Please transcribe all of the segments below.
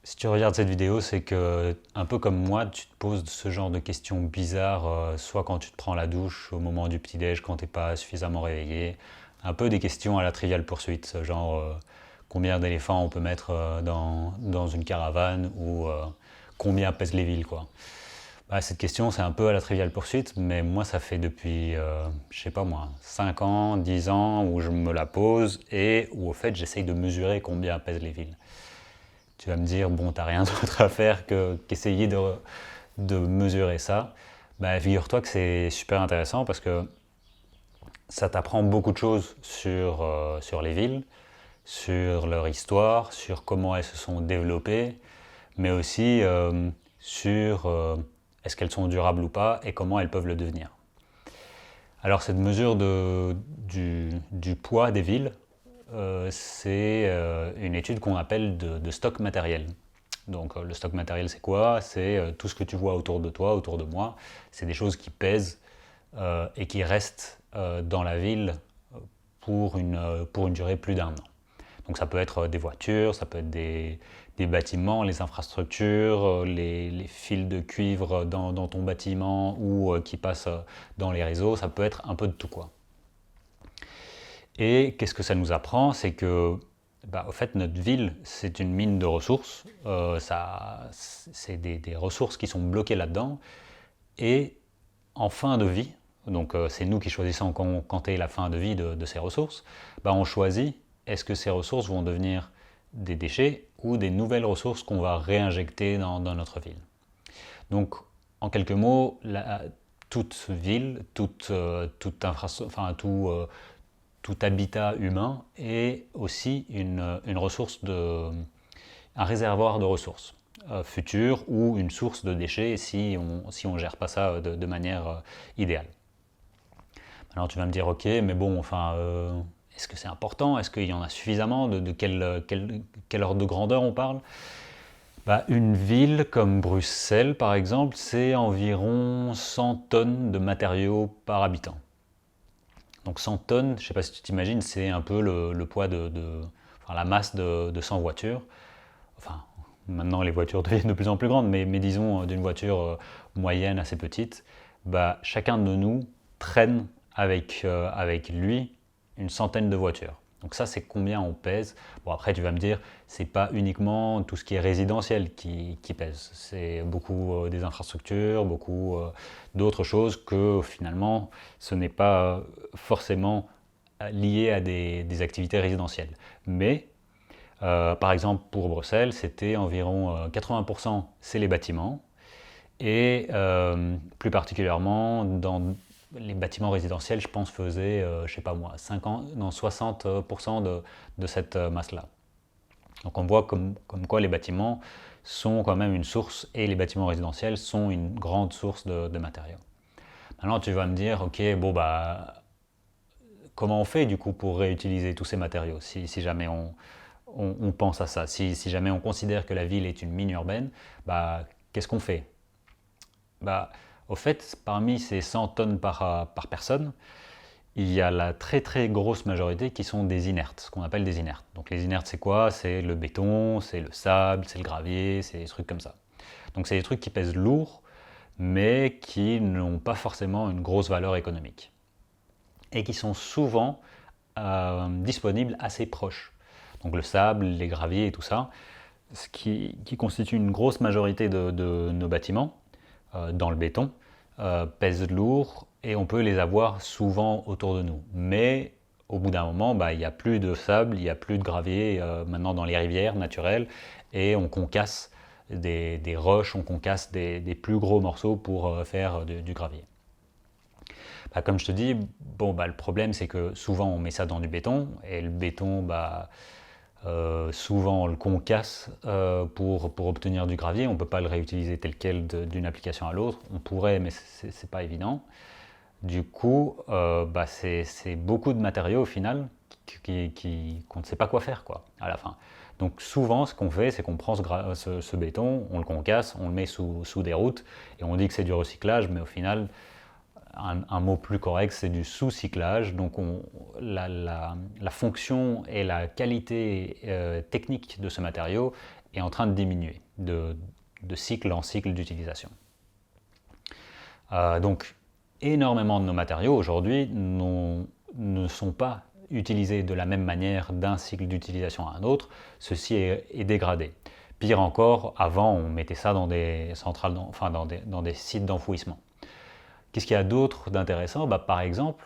Si tu regardes cette vidéo, c'est que, un peu comme moi, tu te poses ce genre de questions bizarres, soit quand tu te prends la douche, au moment du petit-déj, quand t'es pas suffisamment réveillé. Un peu des questions à la Trivial Pursuit, genre combien d'éléphants on peut mettre dans une caravane ou combien pèsent les villes, quoi. Bah, cette question, c'est un peu à la Trivial Pursuit, mais moi, ça fait depuis, je sais pas moi, 5 ans, 10 ans où je me la pose et où, au fait, j'essaye de mesurer combien pèsent les villes. Tu vas me dire, bon, t'as rien d'autre à faire qu'essayer de mesurer ça. Bah, figure-toi que c'est super intéressant parce que ça t'apprend beaucoup de choses sur les villes, sur leur histoire, sur comment elles se sont développées, mais aussi sur est-ce qu'elles sont durables ou pas et comment elles peuvent le devenir. Alors cette mesure du poids des villes, c'est une étude qu'on appelle de stock matériel. Donc le stock matériel, c'est quoi? C'est tout ce que tu vois autour de toi, autour de moi. C'est des choses qui pèsent et qui restent dans la ville pour une durée plus d'un an. Donc ça peut être des voitures, ça peut être des bâtiments, les infrastructures, les fils de cuivre dans ton bâtiment ou qui passent dans les réseaux, ça peut être un peu de tout quoi. Et qu'est-ce que ça nous apprend? C'est que, bah, au fait, notre ville, c'est une mine de ressources. C'est des ressources qui sont bloquées là-dedans. Et en fin de vie, donc c'est nous qui choisissons quand est la fin de vie de ces ressources, bah, on choisit est-ce que ces ressources vont devenir des déchets ou des nouvelles ressources qu'on va réinjecter dans notre ville. Donc, en quelques mots, toute ville, toute enfin, tout habitat humain est aussi une ressource un réservoir de ressources futures ou une source de déchets si on gère pas ça de manière idéale. Alors tu vas me dire, ok, mais bon, enfin, est-ce que c'est important? Est-ce qu'il y en a suffisamment? De quel ordre de grandeur on parle? Bah, une ville comme Bruxelles, par exemple, c'est environ 100 tonnes de matériaux par habitant. Donc 100 tonnes, je ne sais pas si tu t'imagines, c'est un peu le poids enfin, la masse de 100 voitures. Enfin, maintenant les voitures deviennent de plus en plus grandes, mais disons d'une voiture moyenne assez petite, bah, chacun de nous traîne avec lui une centaine de voitures. Donc ça, c'est combien on pèse. Bon, après, tu vas me dire, c'est pas uniquement tout ce qui est résidentiel qui pèse. C'est beaucoup des infrastructures, beaucoup d'autres choses que finalement, ce n'est pas forcément lié à des activités résidentielles. Mais par exemple, pour Bruxelles, c'était environ 80% c'est les bâtiments, et plus particulièrement dans les bâtiments résidentiels, je pense, faisaient, je sais pas moi, 50, non, 60% de cette masse-là. Donc on voit comme quoi les bâtiments sont quand même une source, et les bâtiments résidentiels sont une grande source de matériaux. Maintenant, tu vas me dire, ok, bon, bah, comment on fait du coup pour réutiliser tous ces matériaux si jamais on pense à ça, si jamais on considère que la ville est une mine urbaine, bah, qu'est-ce qu'on fait? Bah, au fait, parmi ces 100 tonnes par personne, il y a la très très grosse majorité qui sont des inertes, ce qu'on appelle des inertes. Donc les inertes, c'est quoi? C'est le béton, c'est le sable, c'est le gravier, c'est des trucs comme ça. Donc c'est des trucs qui pèsent lourd, mais qui n'ont pas forcément une grosse valeur économique. Et qui sont souvent disponibles assez proches. Donc le sable, les graviers et tout ça, ce qui constitue une grosse majorité de nos bâtiments dans le béton, pèsent lourd et on peut les avoir souvent autour de nous. Mais au bout d'un moment, bah, il n'y a plus de sable, il n'y a plus de gravier maintenant dans les rivières naturelles, et on concasse des roches, on concasse des plus gros morceaux pour faire du gravier. Bah, comme je te dis, bon, bah, le problème c'est que souvent on met ça dans du béton, et le béton, bah, souvent on le concasse pour obtenir du gravier. On ne peut pas le réutiliser tel quel d'une application à l'autre. On pourrait, mais c'est pas évident. Du coup, bah, c'est beaucoup de matériaux au final qu'on ne sait pas quoi faire quoi, à la fin. Donc souvent, ce qu'on fait, c'est qu'on prend ce béton, on le concasse, on le met sous des routes, et on dit que c'est du recyclage, mais au final, un mot plus correct, c'est du sous-cyclage. Donc la fonction et la qualité technique de ce matériau est en train de diminuer de cycle en cycle d'utilisation. Donc énormément de nos matériaux aujourd'hui ne sont pas utilisés de la même manière d'un cycle d'utilisation à un autre, ceci est dégradé. Pire encore, avant on mettait ça dans des centrales, dans des sites d'enfouissement. Qu'est-ce qu'il y a d'autre d'intéressant? Par exemple,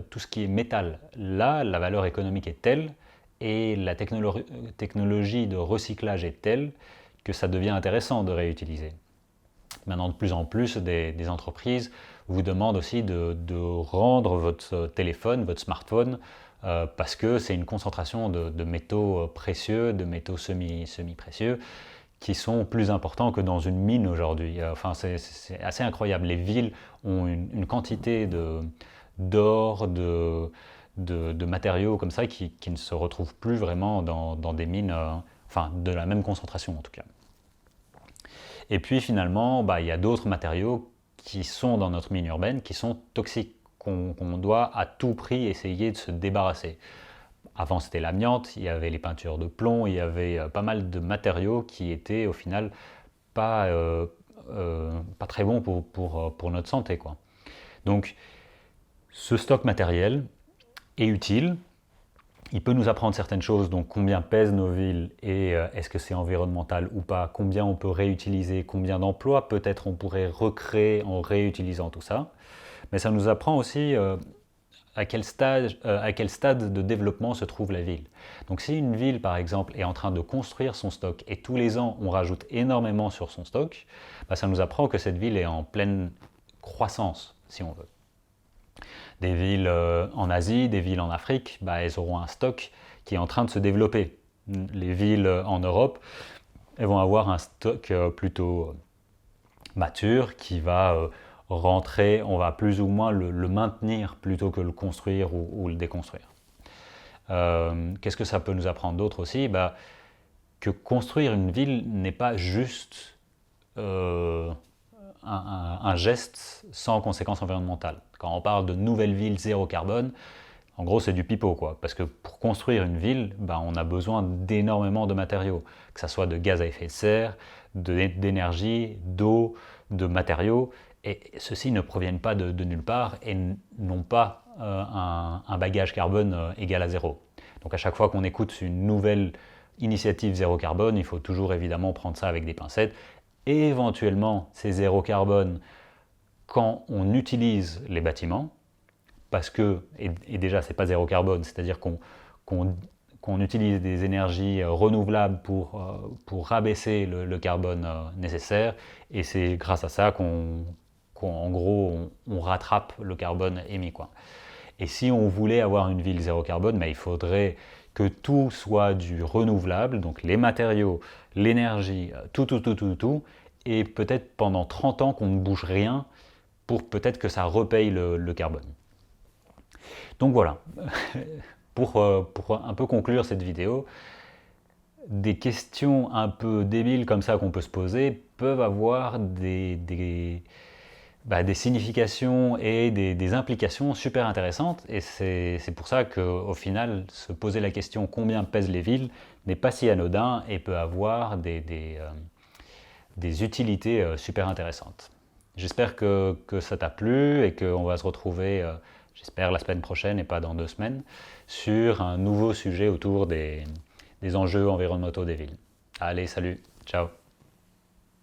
tout ce qui est métal, là la valeur économique est telle et la technologie de recyclage est telle que ça devient intéressant de réutiliser. Maintenant, de plus en plus, des entreprises vous demandent aussi de rendre votre téléphone, votre smartphone, parce que c'est une concentration de métaux précieux, de métaux semi-précieux, qui sont plus importants que dans une mine aujourd'hui. Enfin, c'est assez incroyable. Les villes ont une quantité d'or, de matériaux comme ça qui ne se retrouvent plus vraiment dans des mines, enfin de la même concentration en tout cas. Et puis finalement, il y a d'autres matériaux qui sont dans notre mine urbaine, qui sont toxiques, qu'on doit à tout prix essayer de se débarrasser. Avant c'était l'amiante, il y avait les peintures de plomb, il y avait pas mal de matériaux qui étaient au final pas très bons pour notre santé, quoi. Donc ce stock matériel est utile, il peut nous apprendre certaines choses, donc combien pèsent nos villes et est-ce que c'est environnemental ou pas, combien on peut réutiliser, combien d'emplois peut-être on pourrait recréer en réutilisant tout ça. Mais ça nous apprend aussi à quel stade de développement se trouve la ville. Donc si une ville par exemple est en train de construire son stock et tous les ans on rajoute énormément sur son stock, ça nous apprend que cette ville est en pleine croissance, si on veut. Des villes en Asie, des villes en Afrique, elles auront un stock qui est en train de se développer. Les villes en Europe, elles vont avoir un stock plutôt mature qui va rentrer, on va plus ou moins le maintenir plutôt que le construire ou le déconstruire. Qu'est-ce que ça peut nous apprendre d'autre aussi? Que construire une ville n'est pas juste un geste sans conséquences environnementales. Quand on parle de nouvelle ville zéro carbone, en gros c'est du pipeau, quoi. Parce que pour construire une ville, on a besoin d'énormément de matériaux, que ce soit de gaz à effet de serre, d'énergie, d'eau, de matériaux, et ceux-ci ne proviennent pas de nulle part et n'ont pas un bagage carbone égal à zéro. Donc à chaque fois qu'on écoute une nouvelle initiative zéro carbone, il faut toujours évidemment prendre ça avec des pincettes. Et éventuellement, c'est zéro carbone quand on utilise les bâtiments, parce que, et déjà c'est pas zéro carbone, c'est-à-dire qu'on utilise des énergies renouvelables pour rabaisser le carbone nécessaire, et c'est grâce à ça qu'en gros on rattrape le carbone émis, quoi. Et si on voulait avoir une ville zéro carbone, il faudrait que tout soit du renouvelable, donc les matériaux, l'énergie, tout, et peut-être pendant 30 ans qu'on ne bouge rien pour peut-être que ça repaye le carbone. Donc voilà, pour un peu conclure cette vidéo, des questions un peu débiles comme ça qu'on peut se poser peuvent avoir des significations et des implications super intéressantes, et c'est pour ça qu'au final, se poser la question combien pèsent les villes n'est pas si anodin et peut avoir des utilités super intéressantes. J'espère que ça t'a plu et qu'on va se retrouver, j'espère la semaine prochaine et pas dans 2 semaines, sur un nouveau sujet autour des enjeux environnementaux des villes. Allez, salut, ciao!